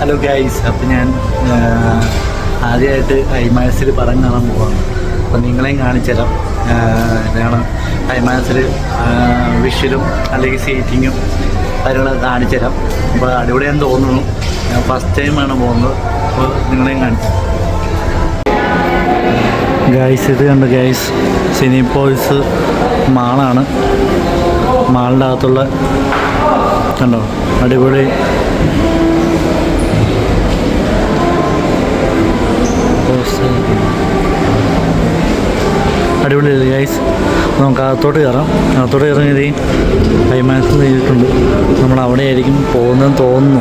Hello guys, അപ്പോൾ ഞാൻ ആദ്യമായിട്ട് ഐമാക്സിൽ പടം കാണാൻ പോവാണ്. അപ്പോൾ നിങ്ങളെയും കാണിച്ചു തരാം ഇതാണ് ഐമാക്സിൽ വിഷ്വലും അല്ലെങ്കിൽ സീറ്റിങ്ങും കാര്യങ്ങളൊക്കെ കാണിച്ചു തരാം. അപ്പോൾ അടിപൊളിയാന്ന് തോന്നുന്നു. ഞാൻ ഫസ്റ്റ് ടൈമാണ് പോകുന്നത്. അപ്പോൾ നിങ്ങളെയും കാണിച്ചു ഗൈസ്. ഇത് കണ്ട് ഗൈസ്, സിനിപോൾസ് മാളാണ്. മാളിൻ്റെ അകത്തുള്ള കണ്ടോ അടിപൊളി അടിപൊളി ഗൈസ്. നമുക്ക് അകത്തോട്ട് കയറാം. അകത്തോട്ട് ഇറങ്ങിയത് ഐമാക്സ് ചെയ്തിട്ടുണ്ട്. നമ്മൾ അവിടെ ആയിരിക്കും പോകുന്നതെന്ന് തോന്നുന്നു.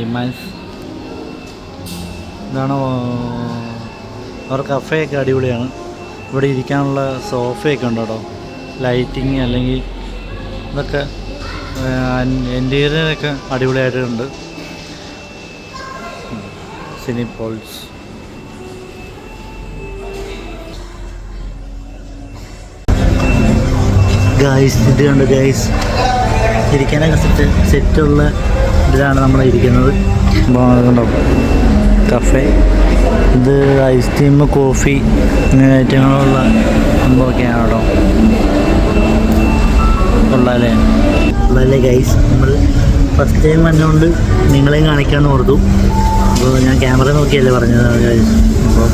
ഐമാക്സ് ഇതാണ്. അവരുടെ കഫേയൊക്കെ അടിപൊളിയാണ്. ഇവിടെ ഇരിക്കാനുള്ള സോഫയൊക്കെ ഉണ്ട് കേട്ടോ. ലൈറ്റിങ് അല്ലെങ്കിൽ ഇതൊക്കെ ഇൻറ്റീരിയറൊക്കെ അടിപൊളിയായിട്ടുണ്ട്. സിനിപോൾസ് ഗൈസ്, ഇത് കണ്ട് ഗൈസ്, ഇരിക്കാനൊക്കെ സെറ്റുള്ള ഇതിലാണ് നമ്മൾ ഇരിക്കുന്നത്. കണ്ടോ കഫേ. ഇത് ഐസ്ക്രീം, കോഫി ഇങ്ങനെ ഐറ്റങ്ങളുള്ള സംഭവമൊക്കെയാണ് കേട്ടോ. ഉള്ളല്ലേ ഗൈസ്. നമ്മൾ ഫസ്റ്റ് ടൈം വന്നുകൊണ്ട് നിങ്ങളെയും കാണിക്കാമെന്ന് ഓർത്തു. അപ്പോൾ ഞാൻ ക്യാമറ നോക്കിയല്ലേ പറഞ്ഞത് ഗൈസ്. അപ്പോൾ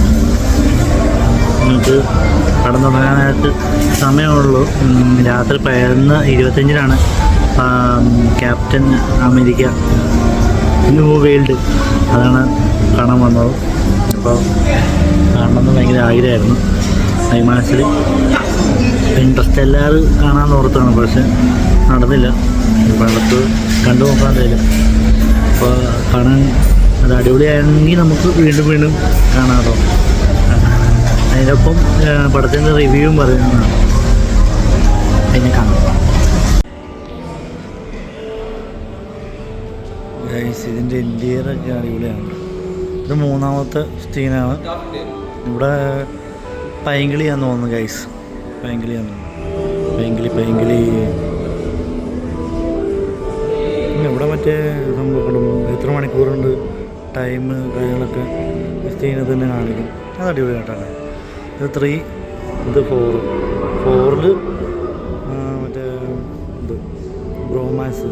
നിങ്ങൾക്ക് കടന്നു തുടങ്ങാനായിട്ട് സമയമുള്ളൂ. രാത്രി 25-നാണ് ക്യാപ്റ്റൻ അമേരിക്ക ന്യൂ വേൾഡ്, അതാണ് കാണാൻ വന്നത്. അപ്പോൾ കാണണമെന്ന് ഭയങ്കര ആഗ്രഹമായിരുന്നു. ഐമാക്സിൽ ഇൻട്രസ്റ്റ് എല്ലാവരും കാണാൻ ഓർത്താണ്, പക്ഷെ നടന്നില്ല. അപ്പോൾ അടുത്ത് കണ്ടു നോക്കാൻ തരില്ല. അപ്പോൾ കാണാൻ അത് അടിപൊളിയാണെങ്കിൽ നമുക്ക് വീണ്ടും വീണ്ടും കാണാമല്ലോ. അതിനൊപ്പം പടത്തിൻ്റെ റിവ്യൂവും പറയുന്നതാണ്. അതിനെ കാണാം. ഇതിൻ്റെ ഇൻറ്റീരിയറൊക്കെ അടിപൊളിയാണ്. ഇത് 3ാമത്തെ സീനാണ്. ഇവിടെ പൈങ്കിളിയാന്ന് തോന്നുന്നു ഗൈസ്. പൈങ്കിളിയാന്ന് പൈങ്കിളി ഇവിടെ മറ്റേ സംഭവങ്ങളും എത്ര മണിക്കൂറുണ്ട് ടൈം കാര്യങ്ങളൊക്കെ സീനിൽ തന്നെ കാണിക്കും. അത് അടിപൊളിയായിട്ടാണ്. ഇത് 3, ഇത് 4. മറ്റേ ഇത് ബ്രോമാൻസ്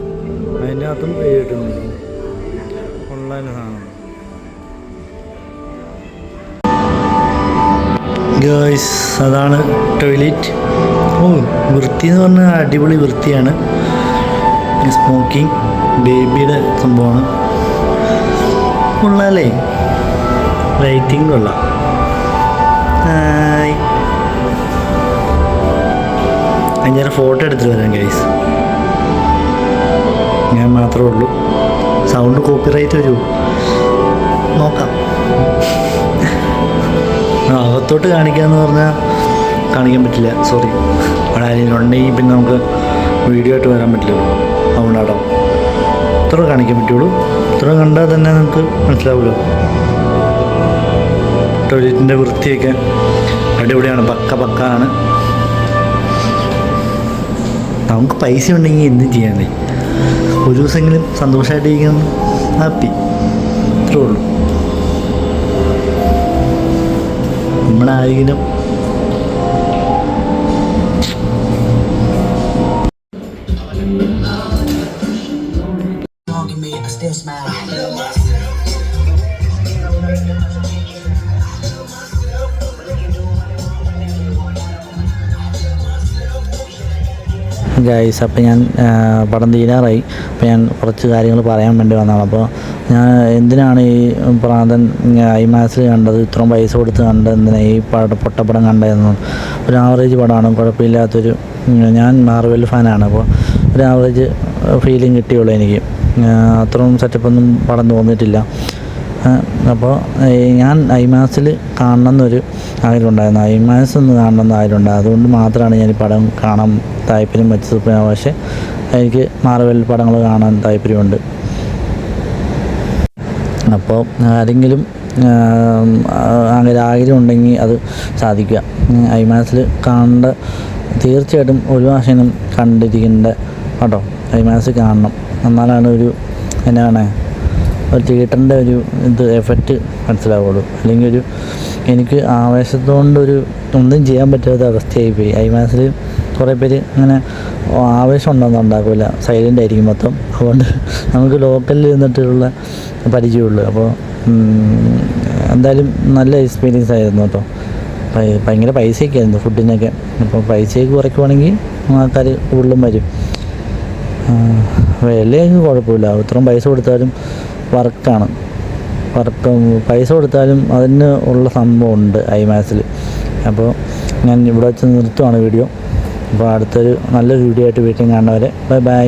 അതിൻ്റെ അകത്തും എഴുതിയിട്ടുണ്ട്. ഉള്ള സാധനം ഗേൾസ്. അതാണ് ടോയ്ലറ്റ്. വൃത്തി എന്ന് പറഞ്ഞാൽ അടിപൊളി വൃത്തിയാണ്. സ്മോക്കിംഗ് ബേബിയുടെ സംഭവമാണ്. കൊള്ളാല്ലേ, ലൈറ്റിംഗ് കൊള്ളാം. ഞാൻ ഫോട്ടോ എടുത്തിട്ട് വരാം ഗൈസ്. ഞാൻ മാത്രമേ ഉള്ളൂ. സൗണ്ട് കോപ്പിറൈറ്റ് വരുമോ നോക്കാം. അകത്തോട്ട് കാണിക്കാമെന്ന് പറഞ്ഞാൽ കാണിക്കാൻ പറ്റില്ല, സോറി. അവിടെ ആരെങ്കിലും ഉണ്ടെങ്കിൽ പിന്നെ നമുക്ക് വീഡിയോ ആയിട്ട് വരാൻ പറ്റില്ല. അതുകൊണ്ടാട്ടോ ഇത്ര കാണിക്കാൻ പറ്റുള്ളൂ. ഇത്ര കണ്ടാൽ തന്നെ നമുക്ക് മനസ്സിലാവുമല്ലോ. ടോയ്ലറ്റിൻ്റെ വൃത്തിയൊക്കെ അടിപൊളിയാണ്. പക്കാണ്. നമുക്ക് പൈസ ഉണ്ടെങ്കിൽ എന്തും ചെയ്യാനേ. ഒരു ദിവസമെങ്കിലും സന്തോഷമായിട്ടിരിക്കണം, ഹാപ്പി, ഇത്രേ ഉള്ളൂ. നമ്മളാരെങ്കിലും ഗൈസ്. അപ്പോൾ ഞാൻ പടം തീരാറായി. അപ്പോൾ ഞാൻ കുറച്ച് കാര്യങ്ങൾ പറയാൻ വേണ്ടി വന്നതാണ്. അപ്പോൾ ഞാൻ എന്തിനാണ് ഈ പ്രാന്തൻ ഐമാക്സിൽ കണ്ടത്, ഇത്രയും പൈസ കൊടുത്ത് കണ്ടത് എന്തിനാണ് ഈ പൊട്ടപ്പടം കണ്ടതെന്ന്. ഒരു ആവറേജ് പടമാണ്, കുഴപ്പമില്ലാത്തൊരു. ഞാൻ മാർവൽ ഫാനാണ്. അപ്പോൾ ഒരു ആവറേജ് ഫീലിംഗ് കിട്ടിയുള്ളൂ എനിക്ക്. അത്രയും സെറ്റപ്പൊന്നും പടം തോന്നിയിട്ടില്ല. അപ്പോൾ ഞാൻ ഐമാക്സിൽ കാണണമെന്നൊരു ആഗ്രഹമുണ്ടായിരുന്നു. ഐമാക്സ് ഒന്ന് കാണണമെന്ന് ആഗ്രഹമുണ്ടായിരുന്നു. അതുകൊണ്ട് മാത്രമാണ് ഞാൻ ഈ പടം കാണാൻ താല്പര്യം വെച്ചത്. പക്ഷേ എനിക്ക് മാർവൽ പടങ്ങൾ കാണാൻ താല്പര്യമുണ്ട്. അപ്പോൾ ആരെങ്കിലും അങ്ങനെ ആഗ്രഹം ഉണ്ടെങ്കിൽ അത് സാധിക്കുക. ഐമാക്സിൽ കാണേണ്ട, തീർച്ചയായിട്ടും ഒരു പ്രാവശ്യം കണ്ടിരിക്കേണ്ട കേട്ടോ. ഐമാക്സിൽ കാണണം, എന്നാലാണ് ഒരു എന്നാണ് ഒരു തിയേറ്ററിൻ്റെ ഒരു എഫക്റ്റ് മനസ്സിലാവുള്ളൂ. അല്ലെങ്കിൽ എനിക്ക് ആവേശത്തോണ്ടൊരു ഒന്നും ചെയ്യാൻ പറ്റാത്ത അവസ്ഥയായിപ്പോയി. ഐമാക്സിൽ കുറേ പേര് അങ്ങനെ ആവേശം ഉണ്ടാക്കില്ല, സൈലൻ്റ് ആയിരിക്കും മൊത്തം. അതുകൊണ്ട് നമുക്ക് ലോക്കലിൽ നിന്നിട്ടുള്ള പരിചയമുള്ളൂ. അപ്പോൾ എന്തായാലും നല്ല എക്സ്പീരിയൻസ് ആയിരുന്നു കേട്ടോ. ഭയങ്കര പൈസയൊക്കെ ആയിരുന്നു ഫുഡിനൊക്കെ. അപ്പോൾ പൈസയൊക്കെ കുറയ്ക്കുവാണെങ്കിൽ ആൾക്കാർ കൂടുതലും വരും. വിലയൊക്കെ കുഴപ്പമില്ല, ഇത്രയും പൈസ കൊടുത്താലും വർക്ക് പൈസ കൊടുത്താലും അതിന് ഉള്ള സംഭവം ഉണ്ട് ഐമാക്സിൽ. അപ്പോൾ ഞാൻ ഇവിടെ വെച്ച് നിർത്തുവാണ് വീഡിയോ. അപ്പോൾ അടുത്തൊരു നല്ലൊരു വീഡിയോ ആയിട്ട് വീട്ടിൽ കാണുന്നവരെ ബൈ ബൈ.